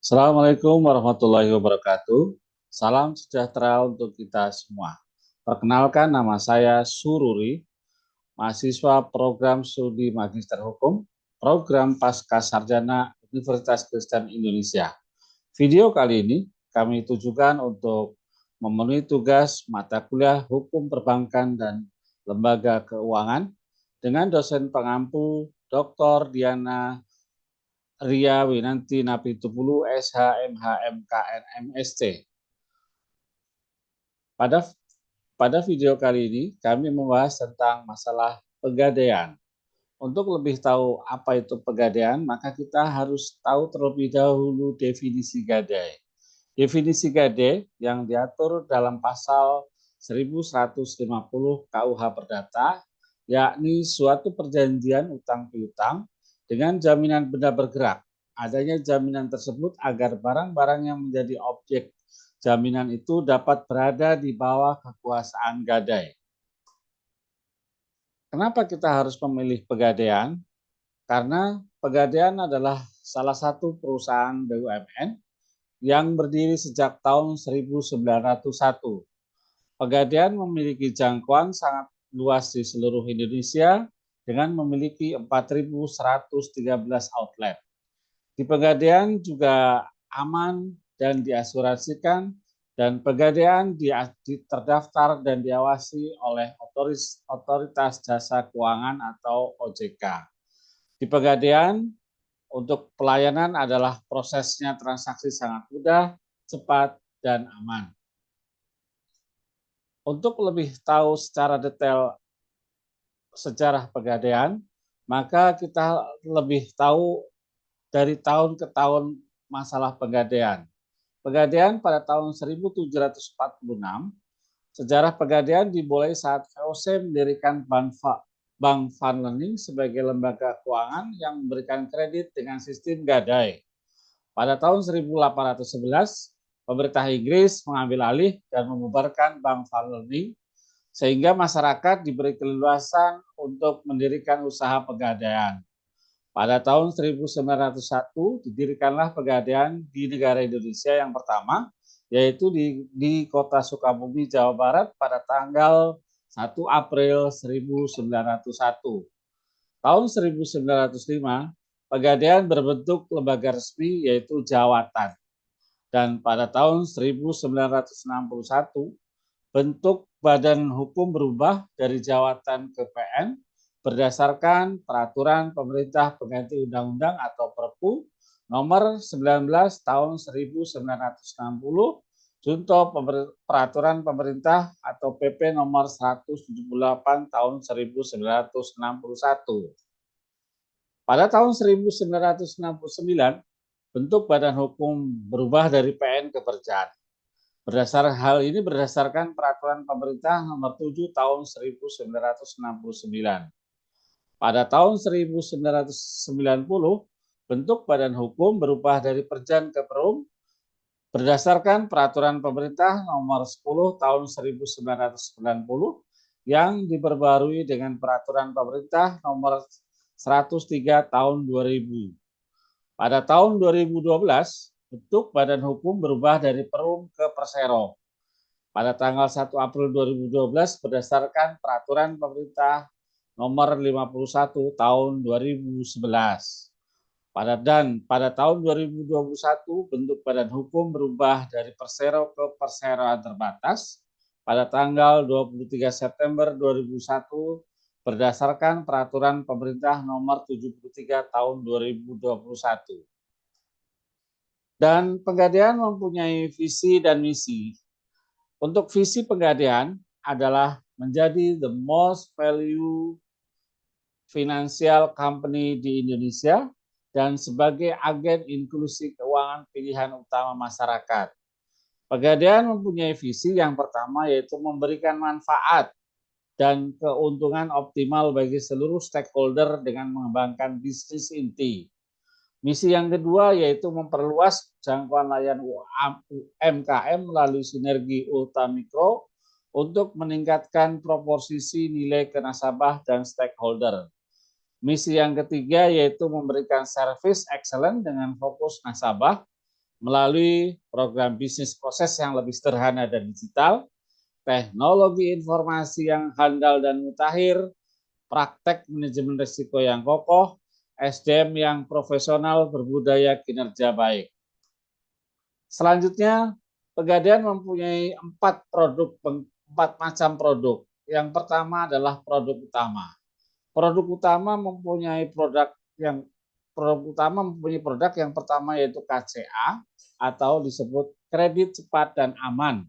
Assalamualaikum warahmatullahi wabarakatuh. Salam sejahtera untuk kita semua. Perkenalkan, nama saya Sururi, mahasiswa program studi Magister Hukum, program Pasca Sarjana Universitas Kristen Indonesia. Video kali ini kami tujukan untuk memenuhi tugas mata kuliah Hukum Perbankan dan Lembaga Keuangan dengan dosen pengampu Dr. Diana Ria Winanti Napitupulu SHMHMKNMSC. Pada pada video kali ini kami membahas tentang masalah pegadaian. Untuk lebih tahu apa itu pegadaian, maka kita harus tahu terlebih dahulu definisi gadai. Definisi gadai yang diatur dalam pasal 1150 KUH Perdata, yakni suatu perjanjian utang piutang dengan jaminan benda bergerak. Adanya jaminan tersebut agar barang-barang yang menjadi objek jaminan itu dapat berada di bawah kekuasaan gadai. Kenapa kita harus memilih pegadaian? Karena pegadaian adalah salah satu perusahaan BUMN yang berdiri sejak tahun 1901. Pegadaian memiliki jangkauan sangat luas di seluruh Indonesia dengan memiliki 4.113 outlet. Di Pegadaian juga aman dan diasuransikan, dan Pegadaian terdaftar dan diawasi oleh Otoritas Jasa Keuangan atau OJK. Di Pegadaian, untuk pelayanan adalah prosesnya transaksi sangat mudah, cepat, dan aman. Untuk lebih tahu secara detail sejarah Pegadaian, maka kita lebih tahu dari tahun ke tahun masalah Pegadaian. Pegadaian pada tahun 1746, sejarah Pegadaian dimulai saat VOC mendirikan Bank Van Lening sebagai lembaga keuangan yang memberikan kredit dengan sistem gadai. Pada tahun 1811, pemerintah Inggris mengambil alih dan membubarkan Bank Van Lening, sehingga masyarakat diberi keleluasan untuk mendirikan usaha pegadaian. Pada tahun 1901 didirikanlah Pegadaian di negara Indonesia yang pertama, yaitu di kota Sukabumi, Jawa Barat pada tanggal 1 April 1901. Tahun 1905, Pegadaian berbentuk lembaga resmi yaitu Jawatan. Dan pada tahun 1961, bentuk badan hukum berubah dari Jawatan ke PN berdasarkan peraturan pemerintah pengganti undang-undang atau Perpu nomor 19 tahun 1960 junto peraturan pemerintah atau PP nomor 178 tahun 1961. Pada tahun 1969, bentuk badan hukum berubah dari PN ke Perjan. Hal ini berdasarkan peraturan pemerintah nomor 7 tahun 1969. Pada tahun 1990, bentuk badan hukum berubah dari Perjan ke Perum berdasarkan peraturan pemerintah nomor 10 tahun 1990 yang diperbarui dengan peraturan pemerintah nomor 103 tahun 2000. Pada tahun 2012, bentuk badan hukum berubah dari Perum ke Persero pada tanggal 1 April 2012 berdasarkan peraturan pemerintah nomor 51 tahun 2011. Pada tahun 2021 bentuk badan hukum berubah dari Persero ke Perseroan Terbatas pada tanggal 23 September 2001 berdasarkan peraturan pemerintah nomor 73 tahun 2021. Dan Pegadaian mempunyai visi dan misi. Untuk visi Pegadaian adalah menjadi the most value financial company di Indonesia dan sebagai agen inklusi keuangan pilihan utama masyarakat. Pegadaian mempunyai visi yang pertama yaitu memberikan manfaat dan keuntungan optimal bagi seluruh stakeholder dengan mengembangkan bisnis inti. Misi yang kedua yaitu memperluas jangkauan layanan UMKM melalui sinergi ultramikro untuk meningkatkan proporsi nilai ke nasabah dan stakeholder. Misi yang ketiga yaitu memberikan service excellent dengan fokus nasabah. melalui program bisnis proses yang lebih sederhana dan digital, teknologi informasi yang handal dan mutakhir, praktek manajemen risiko yang kokoh, SDM yang profesional, berbudaya, kinerja baik. Selanjutnya, Pegadaian mempunyai empat macam produk. Yang pertama adalah produk utama. Produk utama mempunyai produk yang pertama yaitu KCA atau disebut kredit cepat dan aman.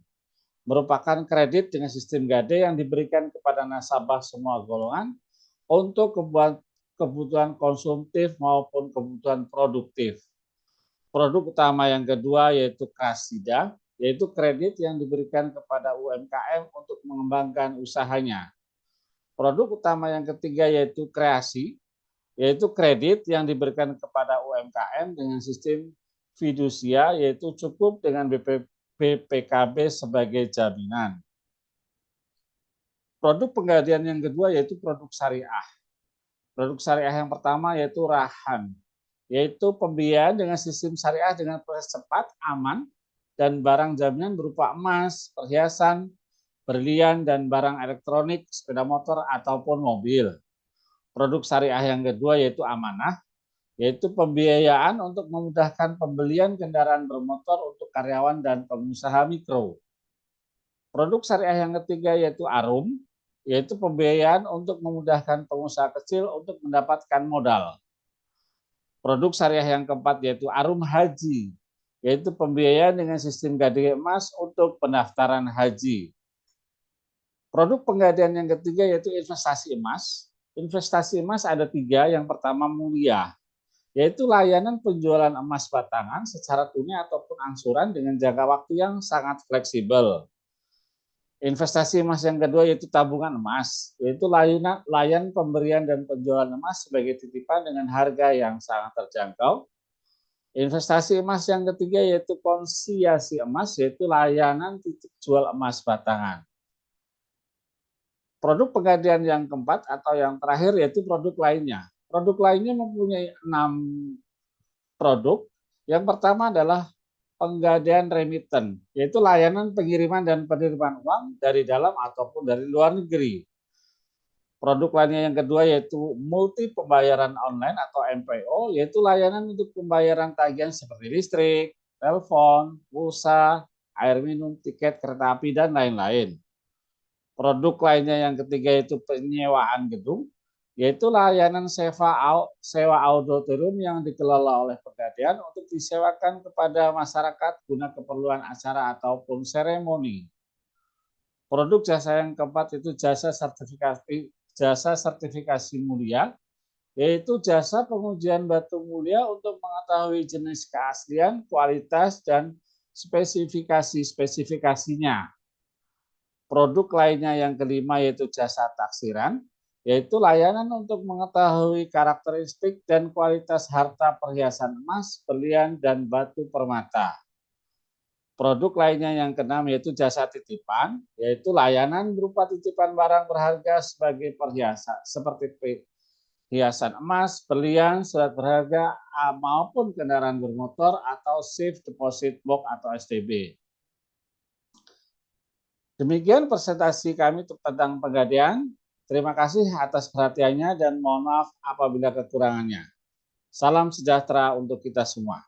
Merupakan kredit dengan sistem gade yang diberikan kepada nasabah semua golongan untuk kebutuhan konsumtif maupun kebutuhan produktif. Produk utama yang kedua yaitu Kasida, yaitu kredit yang diberikan kepada UMKM untuk mengembangkan usahanya. Produk utama yang ketiga yaitu Kreasi, yaitu kredit yang diberikan kepada UMKM dengan sistem fidusia, yaitu cukup dengan BPKB sebagai jaminan. Produk Pegadaian yang kedua yaitu produk syariah. Produk syariah yang pertama yaitu Rahan, yaitu pembiayaan dengan sistem syariah dengan proses cepat, aman, dan barang jaminan berupa emas, perhiasan, berlian, dan barang elektronik, sepeda motor, ataupun mobil. Produk syariah yang kedua yaitu Amanah, yaitu pembiayaan untuk memudahkan pembelian kendaraan bermotor untuk karyawan dan pengusaha mikro. Produk syariah yang ketiga yaitu Arum, yaitu pembiayaan untuk memudahkan pengusaha kecil untuk mendapatkan modal. Produk syariah yang keempat yaitu Arum Haji, yaitu pembiayaan dengan sistem gade emas untuk pendaftaran haji. Produk Pegadaian yang ketiga yaitu investasi emas. Investasi emas ada tiga. Yang pertama Mulia, yaitu layanan penjualan emas batangan secara tunai ataupun angsuran dengan jangka waktu yang sangat fleksibel. Investasi emas yang kedua yaitu tabungan emas, yaitu layan pemberian dan penjualan emas sebagai titipan dengan harga yang sangat terjangkau. Investasi emas yang ketiga yaitu konsinyasi emas, yaitu layanan titip jual emas batangan. Produk Pegadaian yang keempat atau yang terakhir yaitu produk lainnya. Produk lainnya mempunyai 6 produk. Yang pertama adalah Pegadaian Remitten, yaitu layanan pengiriman dan penerimaan uang dari dalam ataupun dari luar negeri. Produk lainnya yang kedua yaitu multi pembayaran online atau MPO, yaitu layanan untuk pembayaran tagihan seperti listrik, telepon, pulsa, air minum, tiket kereta api, dan lain-lain. Produk lainnya yang ketiga yaitu penyewaan gedung, yaitu layanan sewa auditorium yang dikelola oleh Pegadaian untuk disewakan kepada masyarakat guna keperluan acara ataupun seremoni. Produk jasa yang keempat itu jasa sertifikasi mulia, yaitu jasa pengujian batu mulia untuk mengetahui jenis keaslian, kualitas, dan spesifikasinya. Produk lainnya yang kelima yaitu jasa taksiran, yaitu layanan untuk mengetahui karakteristik dan kualitas harta perhiasan emas, berlian, dan batu permata. Produk lainnya yang keenam yaitu jasa titipan, yaitu layanan berupa titipan barang berharga sebagai perhiasan, seperti perhiasan emas, berlian, surat berharga, maupun kendaraan bermotor atau safe deposit box atau SDB. Demikian presentasi kami tentang Pegadaian. Terima kasih atas perhatiannya dan mohon maaf apabila kekurangannya. Salam sejahtera untuk kita semua.